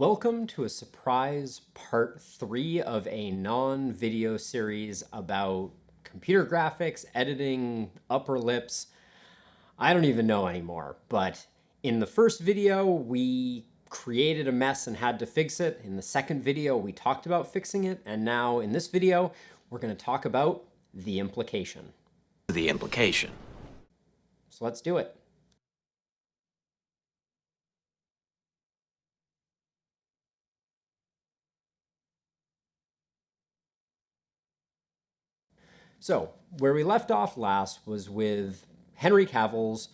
Welcome to a surprise part 3 of a non-video series about computer graphics, editing, upper lips. I don't even know anymore, but in the first video, we created a mess and had to fix it. In the second video, we talked about fixing it. And now in this video, we're going to talk about the implication. The implication. So let's do it. So where we left off last was with Henry Cavill's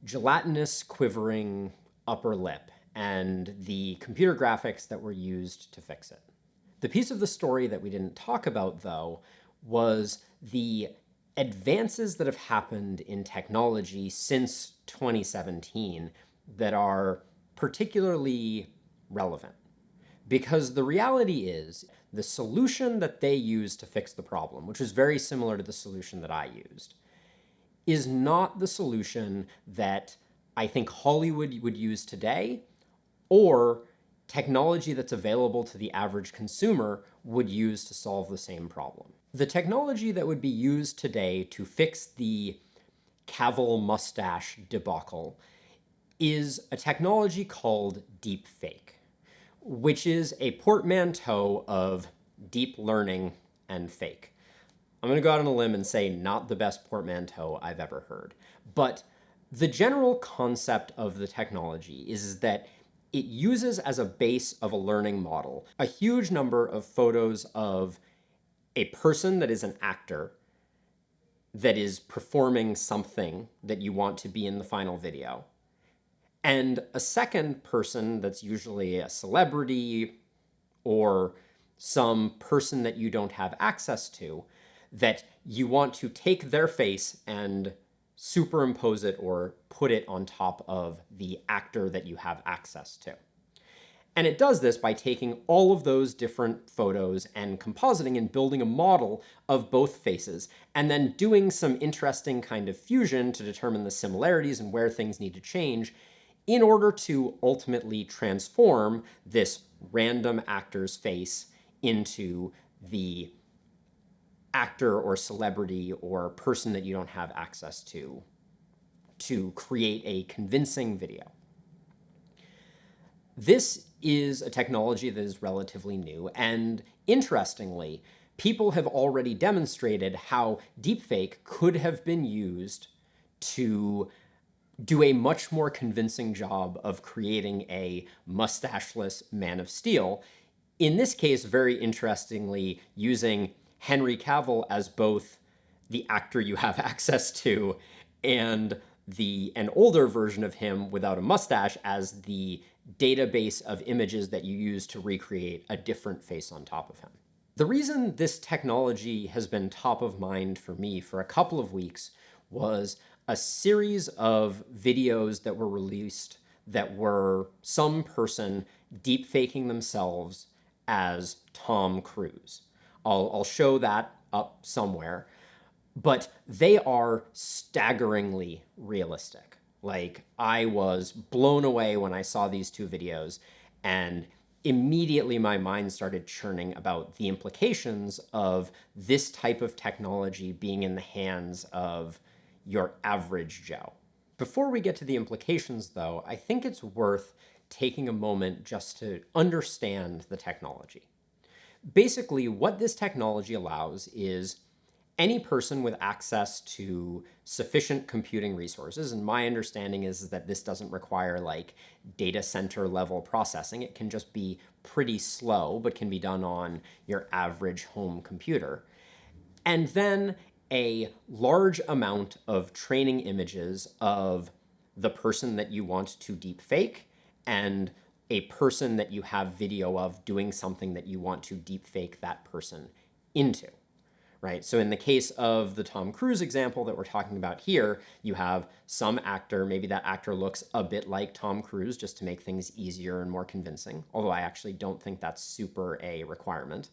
gelatinous quivering upper lip and the computer graphics that were used to fix it. The piece of the story that we didn't talk about, though, was the advances that have happened in technology since 2017 that are particularly relevant. Because the reality is, the solution that they used to fix the problem, which is very similar to the solution that I used, is not the solution that I think Hollywood would use today, or technology that's available to the average consumer would use to solve the same problem. The technology that would be used today to fix the Cavill mustache debacle is a technology called deepfake, which is a portmanteau of deep learning and fake. I'm going to go out on a limb and say not the best portmanteau I've ever heard. But the general concept of the technology is that it uses as a base of a learning model a huge number of photos of a person that is an actor that is performing something that you want to be in the final video, and a second person that's usually a celebrity or some person that you don't have access to, that you want to take their face and superimpose it or put it on top of the actor that you have access to. And it does this by taking all of those different photos and compositing and building a model of both faces, and then doing some interesting kind of fusion to determine the similarities and where things need to change in order to ultimately transform this random actor's face into the actor or celebrity or person that you don't have access to create a convincing video. This is a technology that is relatively new, and interestingly, people have already demonstrated how deepfake could have been used to do a much more convincing job of creating a mustacheless Man of Steel. In this case, very interestingly, using Henry Cavill as both the actor you have access to and an older version of him without a mustache as the database of images that you use to recreate a different face on top of him. The reason this technology has been top of mind for me for a couple of weeks was a series of videos that were released that were some person deepfaking themselves as Tom Cruise. I'll show that up somewhere, but they are staggeringly realistic. Like, I was blown away when I saw these two videos, and immediately my mind started churning about the implications of this type of technology being in the hands of your average Joe. Before we get to the implications, though, I think it's worth taking a moment just to understand the technology. Basically, what this technology allows is any person with access to sufficient computing resources, and my understanding is that this doesn't require like data center level processing. It can just be pretty slow, but can be done on your average home computer. And then a large amount of training images of the person that you want to deepfake and a person that you have video of doing something that you want to deepfake that person into, right? So in the case of the Tom Cruise example that we're talking about here, you have some actor, maybe that actor looks a bit like Tom Cruise just to make things easier and more convincing, although I actually don't think that's super a requirement.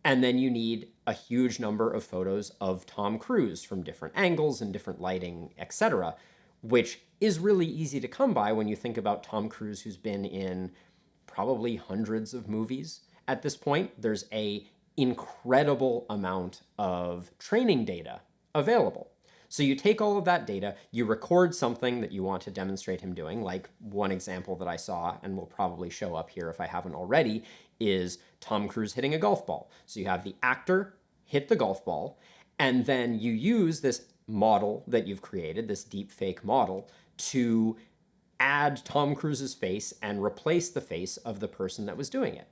And then you need a huge number of photos of Tom Cruise from different angles and different lighting, etc., which is really easy to come by when you think about Tom Cruise, who's been in probably hundreds of movies at this point. There's a incredible amount of training data available. So you take all of that data, you record something that you want to demonstrate him doing, like one example that I saw and will probably show up here if I haven't already, is Tom Cruise hitting a golf ball. So you have the actor hit the golf ball, and then you use this model that you've created, this deepfake model, to add Tom Cruise's face and replace the face of the person that was doing it.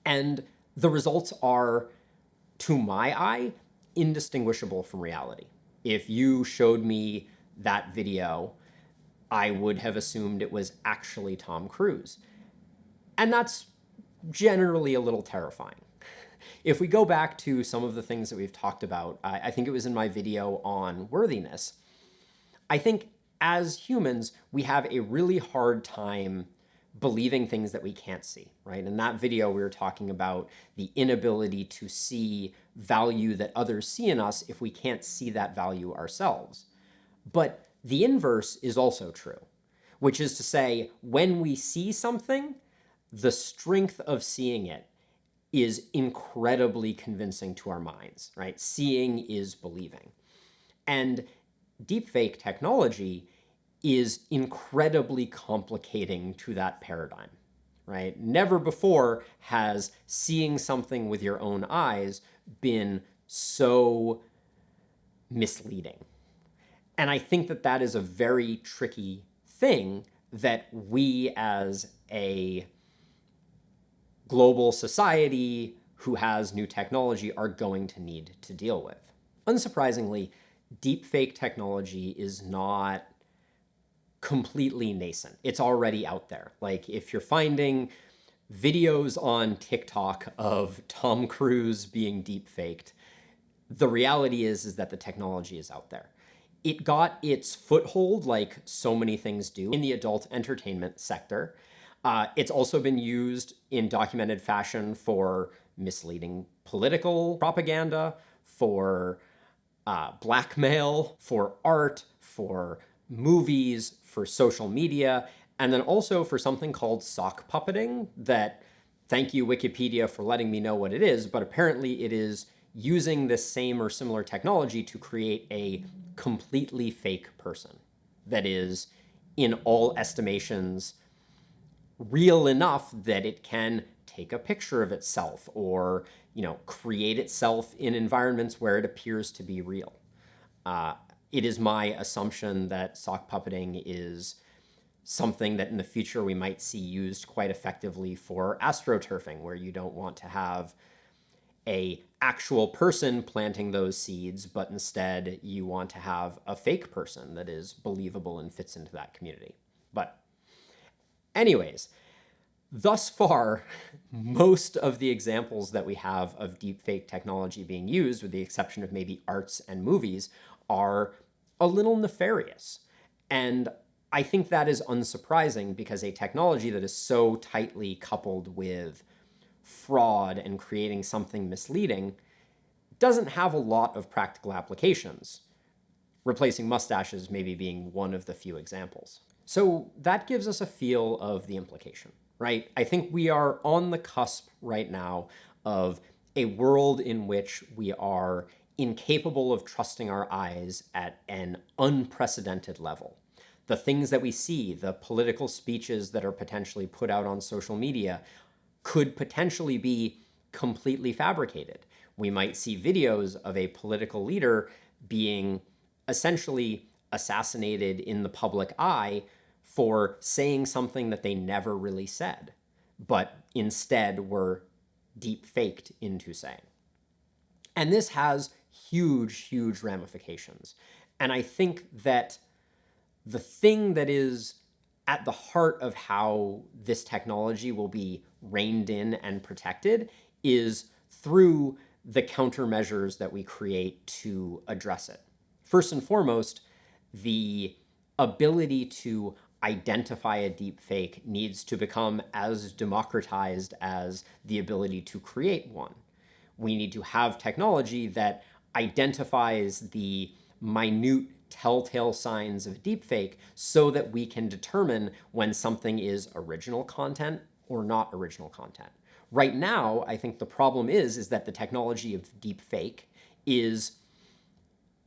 And the results are, to my eye, indistinguishable from reality. If you showed me that video, I would have assumed it was actually Tom Cruise. And that's generally a little terrifying. If we go back to some of the things that we've talked about, I think it was in my video on worthiness, I think as humans, we have a really hard time believing things that we can't see, right? In that video, we were talking about the inability to see value that others see in us if we can't see that value ourselves. But the inverse is also true, which is to say, when we see something, the strength of seeing it is incredibly convincing to our minds, right? Seeing is believing. And deepfake technology is incredibly complicating to that paradigm, right? Never before has seeing something with your own eyes been so misleading. And I think that that is a very tricky thing that we as a global society who has new technology are going to need to deal with. Unsurprisingly, deepfake technology is not completely nascent. It's already out there. Like if you're finding videos on TikTok of Tom Cruise being deepfaked, the reality is that the technology is out there. It got its foothold, like so many things do, in the adult entertainment sector. It's also been used in documented fashion for misleading political propaganda, for blackmail, for art, for movies, for social media, and then also for something called sock puppeting that, thank you Wikipedia for letting me know what it is, but apparently it is using this same or similar technology to create a completely fake person that is, in all estimations, real enough that it can take a picture of itself or, create itself in environments where it appears to be real. It is my assumption that sock puppeting is something that in the future we might see used quite effectively for astroturfing, where you don't want to have a actual person planting those seeds, but instead you want to have a fake person that is believable and fits into that community. But anyways, thus far, most of the examples that we have of deepfake technology being used, with the exception of maybe arts and movies, are a little nefarious. And I think that is unsurprising because a technology that is so tightly coupled with fraud and creating something misleading doesn't have a lot of practical applications, replacing mustaches maybe being one of the few examples. So that gives us a feel of the implication, right? I think we are on the cusp right now of a world in which we are incapable of trusting our eyes at an unprecedented level. The things that we see, the political speeches that are potentially put out on social media, could potentially be completely fabricated. We might see videos of a political leader being essentially assassinated in the public eye for saying something that they never really said, but instead were deep faked into saying. And this has huge, huge ramifications. And I think that the thing that is at the heart of how this technology will be reined in and protected is through the countermeasures that we create to address it. First and foremost, the ability to identify a deep fake needs to become as democratized as the ability to create one. We need to have technology that identifies the minute telltale signs of deepfake so that we can determine when something is original content or not original content. Right now, I think the problem is that the technology of deepfake is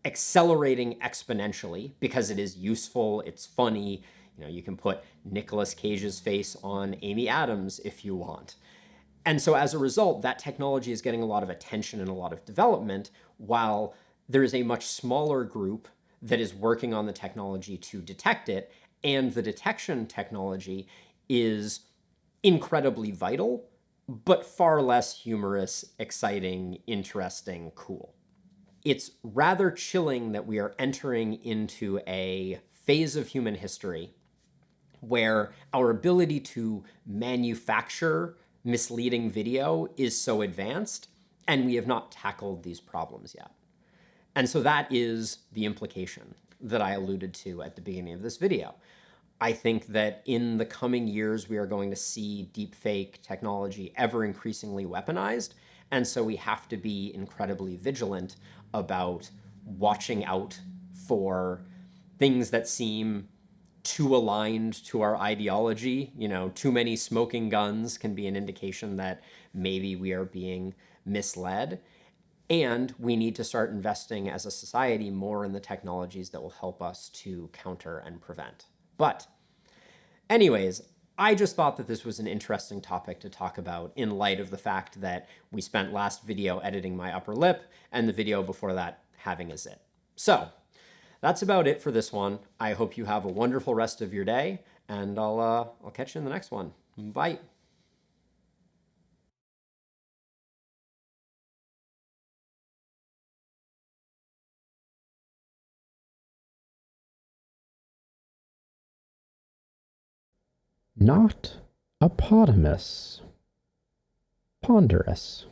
accelerating exponentially because it is useful, it's funny. You know, you can put Nicolas Cage's face on Amy Adams if you want. And so as a result, that technology is getting a lot of attention and a lot of development, while there is a much smaller group that is working on the technology to detect it. And the detection technology is incredibly vital, but far less humorous, exciting, interesting, cool. It's rather chilling that we are entering into a phase of human history where our ability to manufacture misleading video is so advanced, and we have not tackled these problems yet. And so that is the implication that I alluded to at the beginning of this video. I think that in the coming years, we are going to see deepfake technology ever increasingly weaponized. And so we have to be incredibly vigilant about watching out for things that seem too aligned to our ideology. You know, too many smoking guns can be an indication that maybe we are being misled. And we need to start investing as a society more in the technologies that will help us to counter and prevent. But anyways, I just thought that this was an interesting topic to talk about in light of the fact that we spent last video editing my upper lip and the video before that having a zit. So that's about it for this one. I hope you have a wonderful rest of your day, and I'll catch you in the next one. Bye. Not apotamus. Ponderous.